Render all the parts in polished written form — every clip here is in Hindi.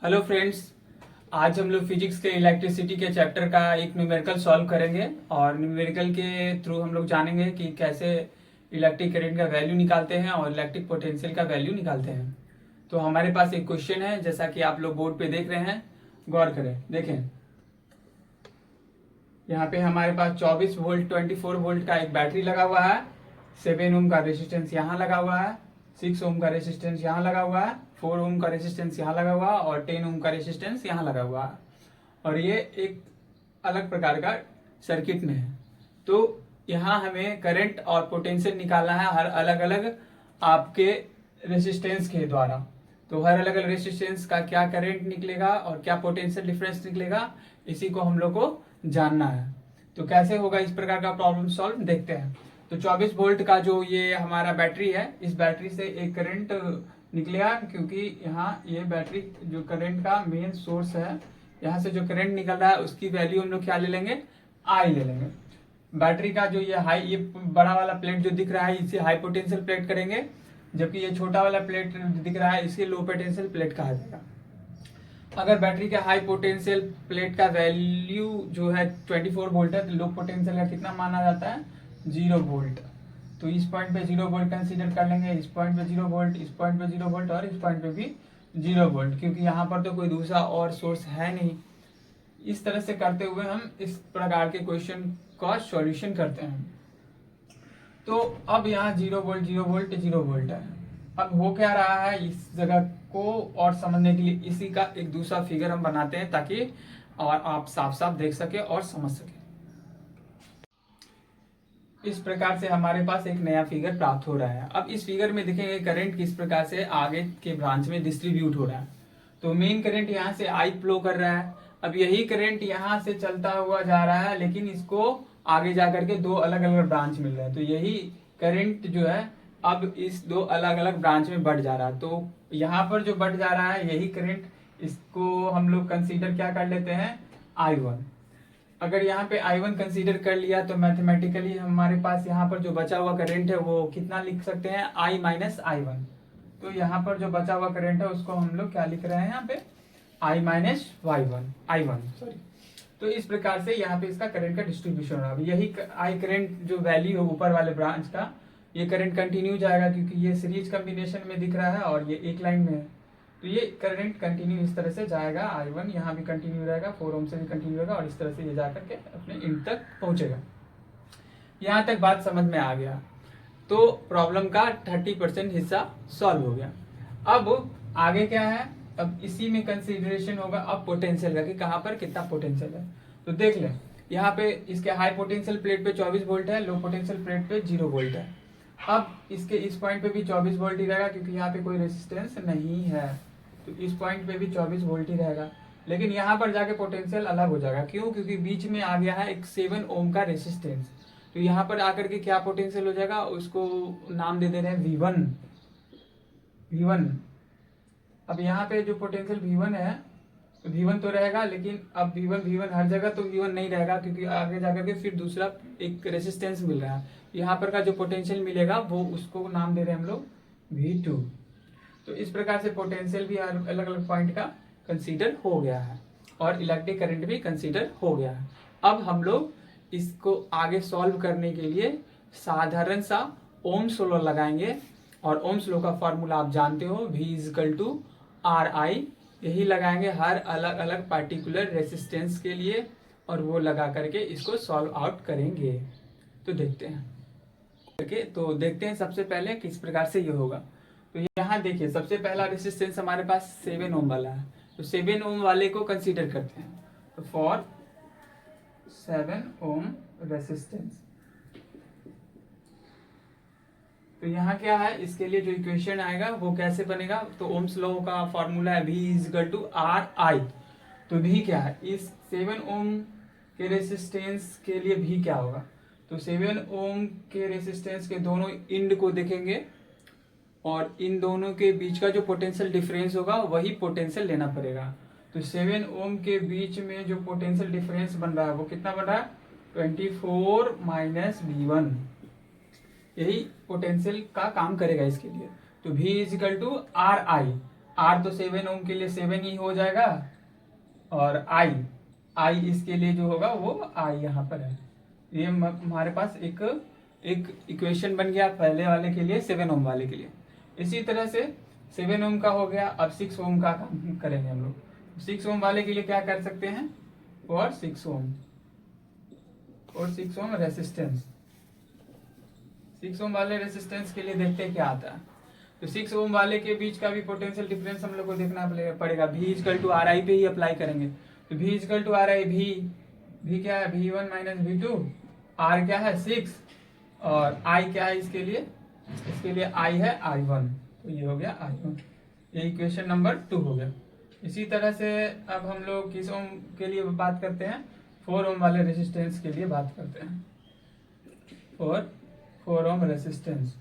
Hello friends. आज हम लोग फिजिक्स के इलेक्ट्रिसिटी के चैप्टर का एक न्यूमेरिकल सॉल्व करेंगे और न्यूमेरिकल के थ्रू हम लोग जानेंगे कि कैसे इलेक्ट्रिक करंट का वैल्यू निकालते हैं और इलेक्ट्रिक पोटेंशियल का वैल्यू निकालते हैं। तो हमारे पास एक क्वेश्चन है, जैसा कि आप लोग बोर्ड पे देख रहे हैं, गौर करें। देखें, यहाँ पे हमारे पास 24 वोल्ट 24 वोल्ट का एक बैटरी लगा हुआ है, 7 ओम का रेजिस्टेंस यहाँ लगा हुआ है, 6 ओम का रेजिस्टेंस यहाँ लगा हुआ है, 4 ओम का रेजिस्टेंस यहाँ लगा हुआ है और 10 ओम का रेजिस्टेंस यहाँ लगा हुआ है। और ये एक अलग प्रकार का सर्किट में है। तो यहाँ हमें करंट और पोटेंशियल निकालना है हर अलग अलग आपके रेजिस्टेंस के द्वारा। तो हर अलग अलग रेजिस्टेंस का क्या करंट निकलेगा और क्या पोटेंशियल डिफरेंस निकलेगा, इसी को हम लोग को जानना है। तो कैसे होगा इस प्रकार का प्रॉब्लम सॉल्व, देखते हैं। तो 24 वोल्ट का जो ये हमारा बैटरी है, इस बैटरी से एक करंट निकलेगा, क्योंकि यहाँ ये बैटरी जो करंट का मेन सोर्स है, यहाँ से जो करंट निकल रहा है उसकी वैल्यू हम लोग क्या ले लेंगे, आई ले लेंगे। बैटरी का जो ये बड़ा वाला प्लेट जो दिख रहा है, इसे हाई पोटेंशियल प्लेट करेंगे, जबकि ये छोटा वाला प्लेट दिख रहा है इसे लो पोटेंशियल प्लेट कहा जाएगा। अगर बैटरी के हाई पोटेंशियल प्लेट का वैल्यू जो है 24 वोल्ट है, तो लो पोटेंशियल का कितना माना जाता है, 0 वोल्ट। तो इस पॉइंट पे 0 वोल्ट कंसीडर कर लेंगे, इस पॉइंट पे 0 वोल्ट, इस पॉइंट पे 0 वोल्ट और इस पॉइंट पे भी 0 वोल्ट, क्योंकि यहाँ पर तो कोई दूसरा और सोर्स है नहीं। इस तरह से करते हुए हम इस प्रकार के क्वेश्चन का सॉल्यूशन करते हैं। तो अब यहाँ 0 वोल्ट 0 वोल्ट 0 वोल्ट है। अब हो क्या रहा है, इस जगह को और समझने के लिए इसी का एक दूसरा फिगर हम बनाते हैं, ताकि और आप साफ साफ देख सके और समझ सके। इस प्रकार से हमारे पास एक नया फिगर प्राप्त हो रहा है। अब इस फिगर में देखेंगे करंट किस प्रकार से आगे के ब्रांच में डिस्ट्रीब्यूट हो रहा है। तो मेन करंट यहाँ से आई फ्लो कर रहा है। अब यही करंट यहाँ से चलता हुआ जा रहा है, लेकिन इसको आगे जाकर के दो अलग अलग ब्रांच मिल रहा है। तो यही करंट जो है अब इस दो अलग अलग ब्रांच में बढ़ जा रहा है। तो यहाँ पर जो बढ़ जा रहा है यही करंट, इसको हम लोग कंसीडर क्या कर लेते हैं, I1। अगर यहाँ पे I1 कंसीडर कर लिया तो मैथमेटिकली हमारे पास यहाँ पर जो बचा हुआ करंट है वो कितना लिख सकते हैं, I माइनस I1। तो यहाँ पर जो बचा हुआ करंट है उसको हम लोग क्या लिख रहे हैं, यहाँ पे I माइनस I1 सॉरी। तो इस प्रकार से यहाँ पे इसका करंट का डिस्ट्रीब्यूशन होगा। यही आई करंट जो वैल्यू है ऊपर वाले ब्रांच का, ये करंट कंटिन्यू जाएगा, क्योंकि ये सीरीज कॉम्बिनेशन में दिख रहा है और ये एक लाइन में है। तो ये करंट कंटिन्यू इस तरह से जाएगा, I1 यहाँ भी कंटिन्यू रहेगा, 4 ओम से भी कंटिन्यू रहेगा और इस तरह से ये जाकर के अपने इंड तक पहुंचेगा। यहाँ तक बात समझ में आ गया। तो प्रॉब्लम का 30% हिस्सा सॉल्व हो गया। अब आगे क्या है, अब इसी में कंसीडरेशन होगा अब पोटेंशियल का, कि कहाँ पर कितना पोटेंशियल है। तो देख लें, यहाँ पे इसके हाई पोटेंशियल प्लेट पे 24 वोल्ट है, लो पोटेंशियल प्लेट पे 0 वोल्ट है। अब इसके इस पॉइंट पे भी 24 वोल्ट ही रहेगा, क्योंकि यहाँ पे कोई रेजिस्टेंस नहीं है। तो इस पॉइंट पे भी 24 वोल्ट ही रहेगा, लेकिन यहाँ पर जाके पोटेंशियल अलग हो जाएगा। क्यों, क्योंकि बीच में आ गया है एक 7 ओम का रेजिस्टेंस। तो यहाँ पर आकर के क्या पोटेंशियल हो जाएगा, उसको नाम दे दे रहे हैं V1। अब यहाँ पे जो पोटेंशियल V1 है, V1 तो रहेगा, लेकिन अब V1 हर जगह तो V1 नहीं रहेगा, क्योंकि आगे जाकर के फिर दूसरा एक रेजिस्टेंस मिल रहा है। यहाँ पर का जो पोटेंशियल मिलेगा वो उसको नाम दे रहे हैं हम लोग V2। तो इस प्रकार से पोटेंशियल भी अलग अलग पॉइंट का कंसीडर हो गया है और इलेक्ट्रिक करंट भी कंसीडर हो गया है। अब हम लोग इसको आगे सॉल्व करने के लिए साधारण सा ओम्स लॉ लगाएंगे, और ओम्स लॉ का फॉर्मूला आप जानते हो, V=RI। यही लगाएंगे हर अलग अलग पार्टिकुलर रेसिस्टेंस के लिए, और वो लगा करके इसको सॉल्व आउट करेंगे। तो देखते हैं सबसे पहले किस प्रकार से ये होगा। तो यहाँ देखिए, सबसे पहला रेसिस्टेंस हमारे पास 7 ओम वाला है। तो 7 ओम वाले को कंसीडर करते हैं। तो फॉर 7 ओम रेसिस्टेंस, तो यहाँ क्या है, इसके लिए जो इक्वेशन आएगा वो कैसे बनेगा, तो ओम्स लॉ का फॉर्मूला है V=RI। तो V क्या है, इस 7 ओम के रेसिस्टेंस के लिए V क्या होगा, तो 7 ओम के रेसिस्टेंस के दोनों इंड को देखेंगे और इन दोनों के बीच का जो पोटेंशियल डिफरेंस होगा वही पोटेंशियल लेना पड़ेगा। तो 7 ओम के बीच में जो पोटेंशियल डिफरेंस बन रहा है वो कितना बन रहा है, 24 माइनस V1। यही पोटेंशियल का काम करेगा इसके लिए। तो V=RI। R तो 7 ओम के लिए 7 ही हो जाएगा, और I इसके लिए जो होगा वो I यहाँ पर है। ये हमारे पास एक इक्वेशन बन गया पहले वाले के लिए, 7 ओम वाले के लिए। इसी तरह से 7 ओम का हो गया, अब 6 ओम का काम करेंगे हम लोग। 6 ओम वाले के लिए क्या कर सकते हैं, और 6 ओम रेसिस्टेंस, 6 ओम वाले रेसिस्टेंस के लिए देखते हैं क्या आता है। तो 6 ओम वाले के बीच का भी पोटेंशियल डिफरेंस हम लोग को देखना पड़ेगा। V इक्वल टू RI पे ही अप्लाई करेंगे। तो V equal to RI, V क्या है, V1 माइनस V2, R क्या है 6, और I क्या है इसके लिए I है I1, तो ये हो गया I1। ये इक्वेशन नंबर 2 हो गया। इसी तरह से अब हम लोग किस ओम के लिए बात करते हैं, 4 ओम वाले रेसिस्टेंस के लिए बात करते हैं। 4 ओम रेसिस्टेंस,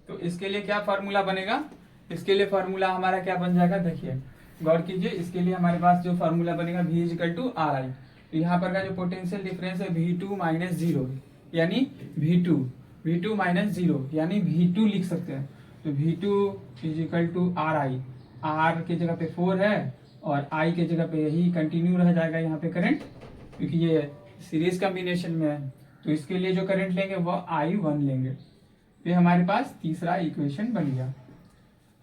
तो इसके लिए क्या फार्मूला बनेगा, इसके लिए फार्मूला हमारा क्या बन जाएगा, देखिए गौर कीजिए। इसके लिए हमारे पास जो फार्मूला बनेगा V इक्वल टू RI, तो यहाँ पर का जो पोटेंशियल डिफरेंस है V2 माइनस 0, यानी V2 माइनस 0 यानी V2 लिख सकते हैं। तो V2 is equal to RI, R की जगह पे 4 है और I की जगह पे यही कंटिन्यू रह जाएगा यहाँ पे करंट, क्योंकि ये सीरीज कॉम्बिनेशन में है। तो इसके लिए जो करंट लेंगे वो I1 लेंगे। ये हमारे पास तीसरा इक्वेशन बन गया।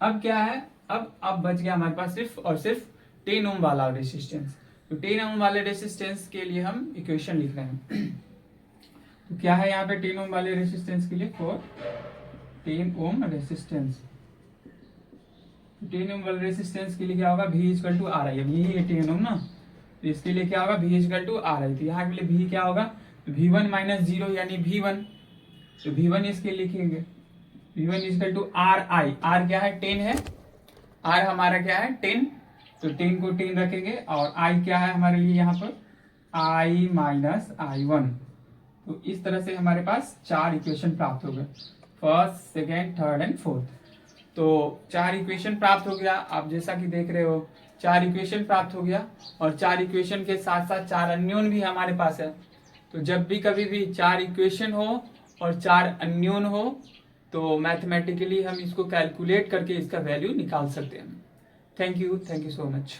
अब क्या है, अब बच गया हमारे पास सिर्फ और सिर्फ 10 ओम वाला रेसिस्टेंस। तो 10 ओम वाले रेसिस्टेंस के लिए हम इक्वेशन लिख रहे हैं। तो क्या है यहाँ पे 10 ओम वाले रेसिस्टेंस के लिए, फॉर 10 ओम रेसिस्टेंस, 10 ओम वाले रेसिस्टेंस के लिए क्या होगा, V इक्वल टू RI। अब यही है 10 ओम ना, तो इसके लिए क्या होगा, V इक्वल टू RI। तो यहाँ के लिए V क्या होगा, V1 माइनस 0 यानी V1, तो V1 इसके लिखेंगे, V1 equal to RI। R क्या है, 10 है, R हमारा क्या है 10, तो 10 को 10 रखेंगे, और I क्या है हमारे लिए यहाँ पर I माइनस I1। तो इस तरह से हमारे पास 4 इक्वेशन प्राप्त हो गए, first, second, third and fourth. तो 4 इक्वेशन प्राप्त हो गया। आप जैसा कि देख रहे हो 4 इक्वेशन प्राप्त हो गया, और 4 इक्वेशन के साथ साथ 4 अननोन भी हमारे पास है। तो जब भी कभी भी 4 इक्वेशन हो और 4 अननोन हो, तो मैथमेटिकली हम इसको कैलकुलेट करके इसका वैल्यू निकाल सकते हैं। Thank you so much.